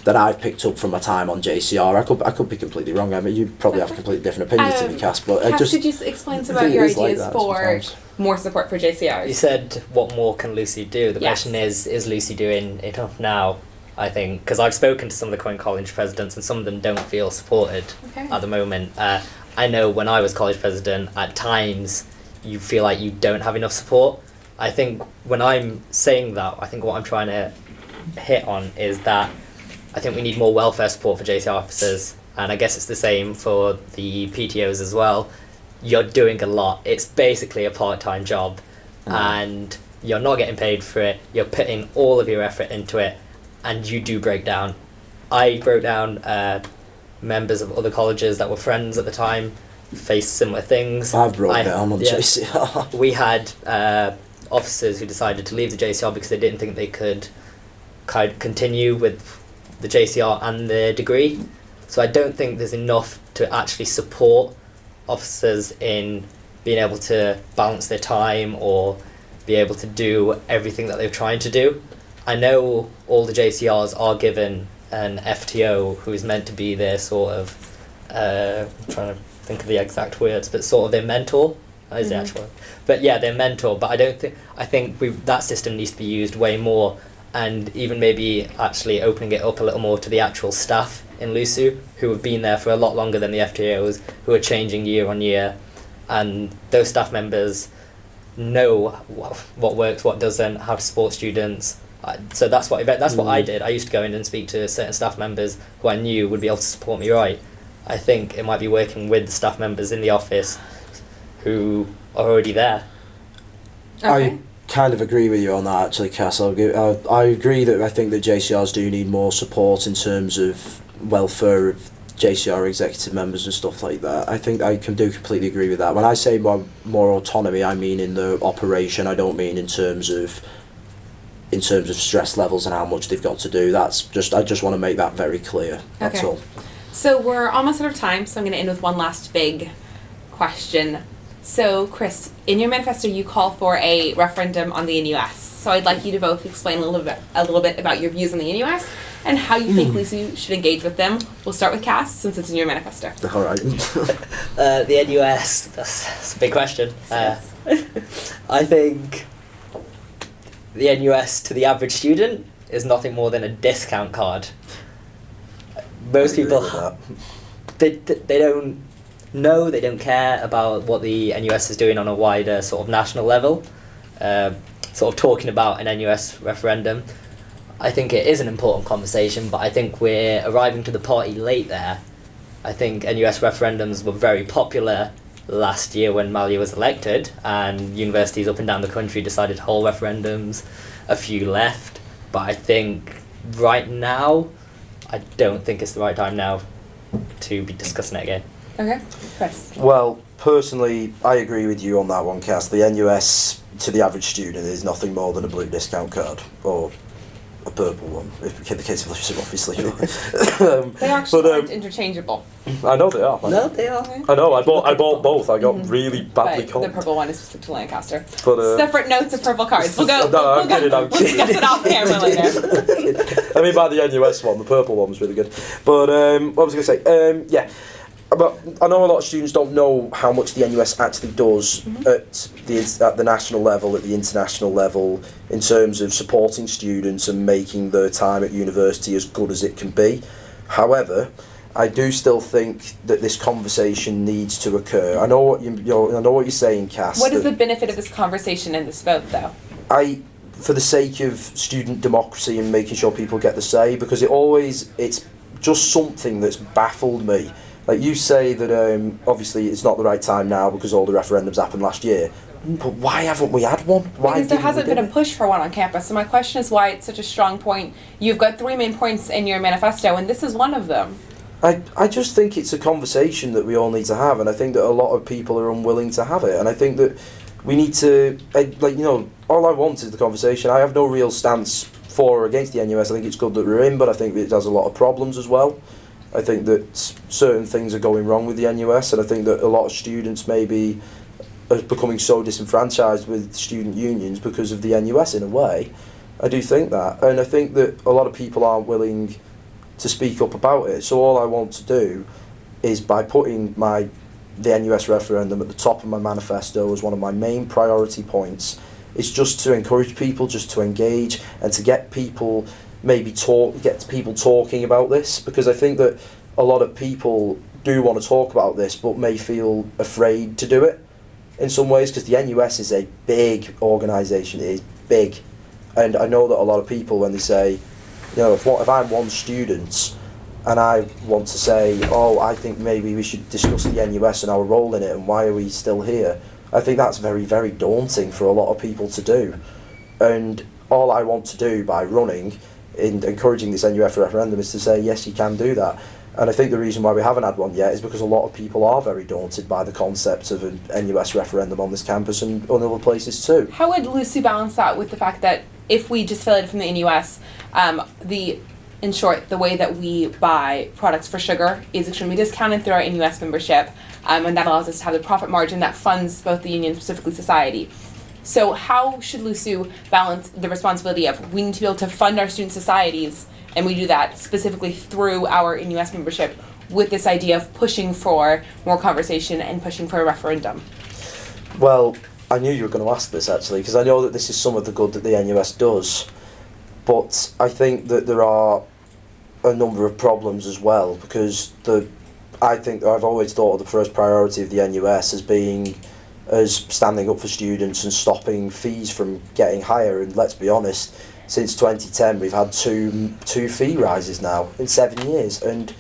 that I've picked up from my time on JCR. I could be completely wrong. I mean, you probably have a completely different opinion to me, Cass. But Cass, could you explain some about your ideas for more support for JCRs? You said, what more can Lucy do? The Yes. question is Lucy doing enough now? I think, because I've spoken to some of the current college presidents and some of them don't feel supported at the moment. I know when I was college president, at times you feel like you don't have enough support. I think when I'm saying that, I think what I'm trying to hit on is that I think we need more welfare support for JCR officers, and I guess it's the same for the PTOs as well. You're doing a lot. It's basically a part-time job, and you're not getting paid for it. You're putting all of your effort into it, and you do break down. I broke down. Members of other colleges that were friends at the time faced similar things. I've broke down on JCR. We had officers who decided to leave the JCR because they didn't think they could continue with the JCR and the degree. So I don't think there's enough to actually support officers in being able to balance their time or be able to do everything that they're trying to do. I know all the JCRs are given an FTO who is meant to be their sort of, I'm trying to think of the exact words, but sort of their mentor. Is the actual, but yeah, their mentor. But I think that system needs to be used way more, and even maybe actually opening it up a little more to the actual staff in LUSU who have been there for a lot longer than the FTOs, who are changing year on year, and those staff members know what works, what doesn't, how to support students. So that's what I did. I used to go in and speak to certain staff members who I knew would be able to support me right. I think it might be working with the staff members in the office who are already there. Okay. I kind of agree with you on that, actually, Cass. I agree that I think that JCRs do need more support in terms of welfare of JCR executive members and stuff like that. I think I do completely agree with that. When I say more autonomy, I mean in the operation. I don't mean in terms of in terms of stress levels and how much they've got to do. I just want to make that very clear. That's Okay. all. So we're almost out of time, so I'm going to end with one last big question. So, Chris, in your manifesto, you call for a referendum on the NUS. So I'd like you to both explain a little bit about your views on the NUS and how you think Lucy should engage with them. We'll start with Cass, since it's in your manifesto. All right. The NUS, that's a big question. I think the NUS to the average student is nothing more than a discount card. Most people, they don't know, they don't care about what the NUS is doing on a wider sort of national level. Sort of talking about an NUS referendum, I think it is an important conversation, but I think we're arriving to the party late there. I think NUS referendums were very popular last year when Malia was elected, and universities up and down the country decided to hold referendums. A few left, but I think right now, I don't think it's the right time now to be discussing it again. Okay, Chris. Well, personally, I agree with you on that one, Cass. The NUS to the average student is nothing more than a blue discount card, or a purple one, if in the case of Lucy, obviously. They actually aren't interchangeable. I know they are. No, they are. I know. I bought both. I got really badly But caught. the purple one is specific to Lancaster. But Separate notes of purple cards. We'll go. No, I'm we'll kidding, I'm We'll kidding. discuss it off camera later. I mean, by the NUS one, the purple one was really good. But what was I going to say? Yeah. But I know a lot of students don't know how much the NUS actually does at the national level, at the international level, in terms of supporting students and making their time at university as good as it can be. However, I do still think that this conversation needs to occur. I know what I know what you're saying, Cass. What is the benefit of this conversation and this vote, though? For the sake of student democracy and making sure people get the say, because it's just something that's baffled me. Like you say that obviously it's not the right time now because all the referendums happened last year. But why haven't we had one? Because there hasn't been a push for one on campus. So my question is why it's such a strong point. You've got 3 main points in your manifesto, and this is one of them. I just think it's a conversation that we all need to have, and I think that a lot of people are unwilling to have it. And I think that we need to, all I want is the conversation. I have no real stance for or against the NUS. I think it's good that we're in, but I think it has a lot of problems as well. I think that certain things are going wrong with the NUS, and I think that a lot of students maybe are becoming so disenfranchised with student unions because of the NUS in a way. I do think that, and I think that a lot of people aren't willing to speak up about it. So all I want to do is, by putting the NUS referendum at the top of my manifesto as one of my main priority points, is just to encourage people just to engage and to get people talking about this, because I think that a lot of people do want to talk about this but may feel afraid to do it in some ways, because the NUS is a big organisation. It is big, and I know that a lot of people, when they say, if I'm one student and I want to say, I think maybe we should discuss the NUS and our role in it and why are we still here, I think that's very, very daunting for a lot of people to do. And all I want to do by running in encouraging this NUS referendum is to say, yes, you can do that. And I think the reason why we haven't had one yet is because a lot of people are very daunted by the concept of an NUS referendum on this campus and on other places too. How would Lucy balance that with the fact that if we just affiliated from the NUS, in short, the way that we buy products for sugar is extremely discounted through our NUS membership, and that allows us to have the profit margin that funds both the union, specifically society. So how should Lucy balance the responsibility of we need to be able to fund our student societies, and we do that specifically through our NUS membership, with this idea of pushing for more conversation and pushing for a referendum? Well, I knew you were going to ask this actually, because I know that this is some of the good that the NUS does, but I think that there are a number of problems as well, because I think that I've always thought of the first priority of the NUS as standing up for students and stopping fees from getting higher. And let's be honest, since 2010 we've had two fee rises now in 7 years, and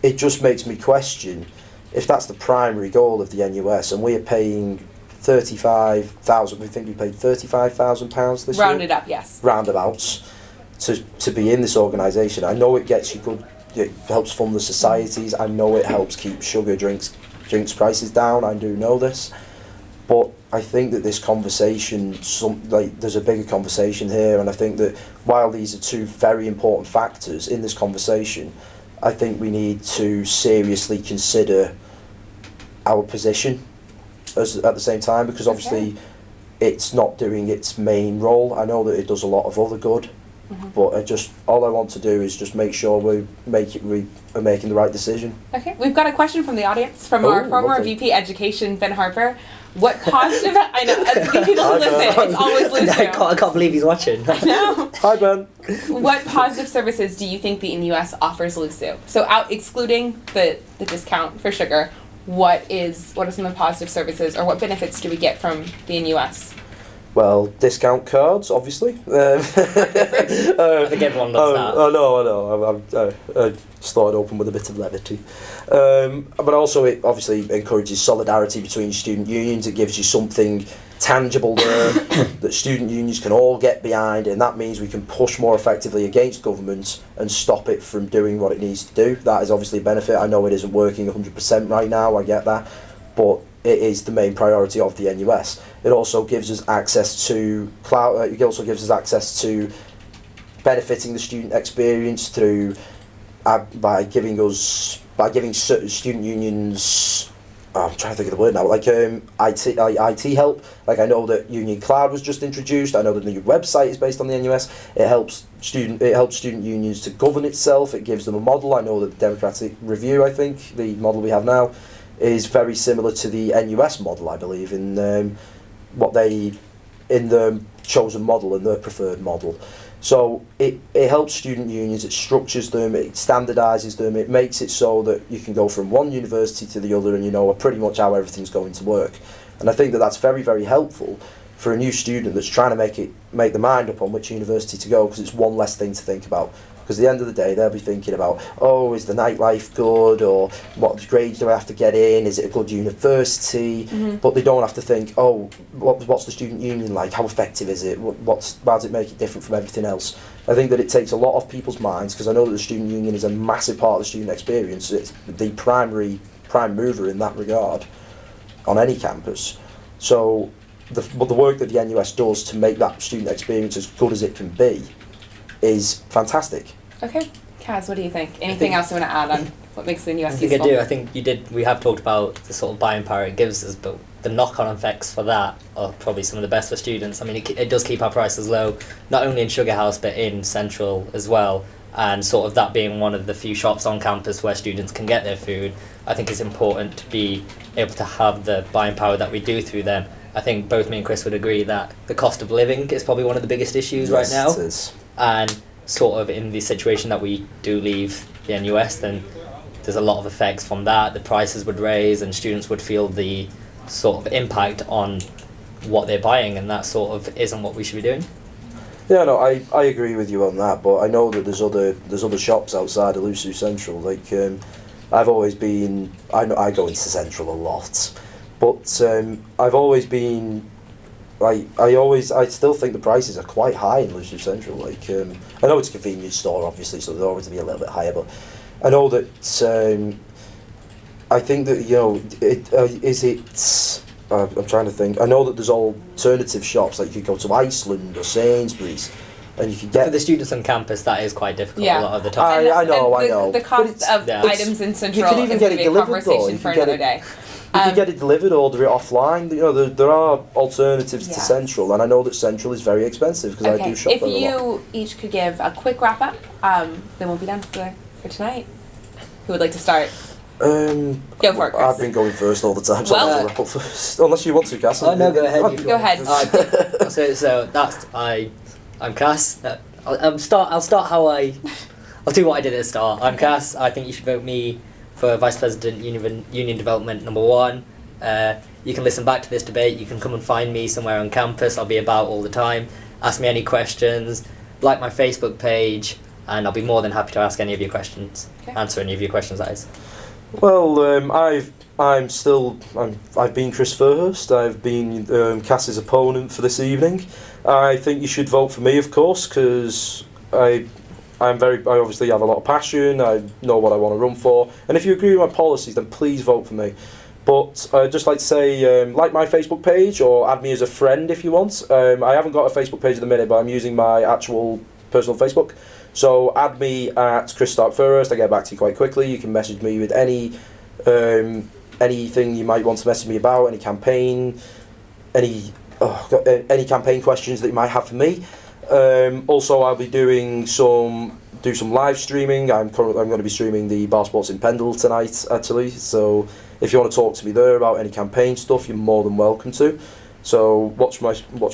it just makes me question if that's the primary goal of the NUS, and we are paying 35,000. We think we paid £35,000 this year. Rounded up, yes. Roundabouts to be in this organisation. I know it gets you good. It helps fund the societies. I know it helps keep sugar drinks prices down. I do know this. But I think that this conversation, there's a bigger conversation here, and I think that while these are two very important factors in this conversation, I think we need to seriously consider our position at the same time, because obviously it's not doing its main role. I know that it does a lot of other good, but all I want to do is just make sure we are making the right decision. Okay, we've got a question from the audience from our former lovely. VP Education, Ben Harper. What positive? I know people who listen. It's always Lucio. I can't believe he's watching. I know. Hi, Ben. What positive services do you think the NUS offers Lucio? So excluding the discount for sugar, what are some of the positive services, or what benefits do we get from the NUS? Well, discount cards, obviously. I think everyone loves that. I know. I started open with a bit of levity. But also it obviously encourages solidarity between student unions. It gives you something tangible there that student unions can all get behind, and that means we can push more effectively against government and stop it from doing what it needs to do. That is obviously a benefit. I know it isn't working 100% right now, I get that, but it is the main priority of the NUS. It also gives us access to cloud. It also gives us access to benefiting the student experience through by giving student unions. I'm trying to think of the word now. Like IT help. Like I know that Union Cloud was just introduced. I know that the new website is based on the NUS. It helps student unions to govern itself. It gives them a model. I know that the Democratic Review, I think the model we have now, is very similar to the NUS model, I believe, in the chosen model and their preferred model. So it helps student unions, it structures them, it standardises them, it makes it so that you can go from one university to the other and you know pretty much how everything's going to work. And I think that that's very, very helpful for a new student that's trying to make their mind up on which university to go, because it's one less thing to think about. Because at the end of the day, they'll be thinking about, is the nightlife good, or what grades do I have to get in, is it a good university? But they don't have to think, what's the student union like, how effective is it, how does it make it different from everything else? I think that it takes a lot off people's minds, because I know that the student union is a massive part of the student experience. It's the prime mover in that regard on any campus. So the work that the NUS does to make that student experience as good as it can be is fantastic. Okay, Kaz, what do you think? Anything else you want to add on what makes the NUS I think useful? I do. I think you did. We have talked about the sort of buying power it gives us, but the knock-on effects for that are probably some of the best for students. I mean, it does keep our prices low, not only in Sugar House but in Central as well. And sort of that being one of the few shops on campus where students can get their food, I think it's important to be able to have the buying power that we do through them. I think both me and Chris would agree that the cost of living is probably one of the biggest issues right now. It is. And sort of in the situation that we do leave the NUS, then there's a lot of effects from that. The prices would raise and students would feel the sort of impact on what they're buying, and that sort of isn't what we should be doing. Yeah, no, I agree with you on that, but I know that there's other shops outside of Lucy Central. Like I've always been, I go into Central a lot, but I've always been. I still think the prices are quite high in Lucy Central. Like I know it's a convenience store, obviously, so they're always to be a little bit higher. But I know that I think that I'm trying to think. I know that there's alternative shops, like you could go to Iceland or Sainsbury's, and you could get For the students on campus, that is quite difficult Yeah. a lot of the time. I know. The But cost of Yeah. items in Central can even is get going it to be a delivered, though. conversation You for can get another it- day. You can get it delivered, order it offline. You know, there are alternatives to Yes. Central, and I know that Central is very expensive because I Okay, do shop if there a lot. you each could give a quick wrap up, then we'll be done for tonight. Who would like to start? Go for it, Chris. I've been going first all the time, so Well- I'll wrap up first. Unless you want to, Cass. Oh no, go ahead. you Go ahead. So that's I'm Cass. I'll start how I'll do what I did at the start. I'm Cass. I think you should vote me for Vice President Union Development #1. You can listen back to this debate. You can come and find me somewhere on campus. I'll be about all the time. Ask me any questions. Like my Facebook page, and I'll be more than happy to ask any of your questions. Okay. Answer any of your questions, that is. Well, I've been Chris Fairhurst. I've been Cass's opponent for this evening. I think you should vote for me, of course, because I obviously have a lot of passion. I know what I want to run for, and if you agree with my policies, then please vote for me. But I'd just like to say, like my Facebook page or add me as a friend if you want. I haven't got a Facebook page at the minute, but I'm using my actual personal Facebook. So add me at Chris Stark First. I get back to you quite quickly. You can message me with anything you might want to message me about, any campaign, any campaign questions that you might have for me. Also, I'll be doing some live streaming. I'm going to be streaming the Bar Sports in Pendle tonight, actually. So if you want to talk to me there about any campaign stuff, you're more than welcome to. So watch my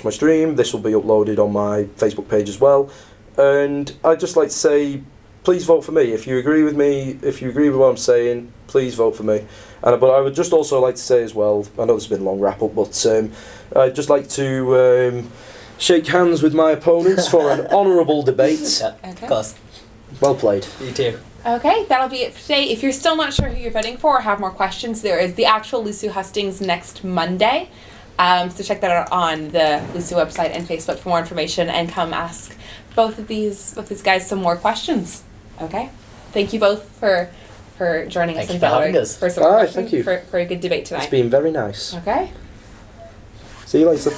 stream. This will be uploaded on my Facebook page as well. And I'd just like to say, please vote for me. If you agree with me, if you agree with what I'm saying, please vote for me. But I would just also like to say as well, I know this has been a long wrap up, but I'd just like to shake hands with my opponents for an honourable debate. Yeah, Okay. of course. Well played. You too. Okay, that'll be it for today. If you're still not sure who you're voting for or have more questions, there is the actual Lusu Hustings next Monday. So check that out on the Lusu website and Facebook for more information, and come ask both of these guys some more questions. Okay? Thank you both for joining us Thank you and for having us. for some Aye, questions, thank you. for a good debate tonight. It's been very nice. Okay? See you later.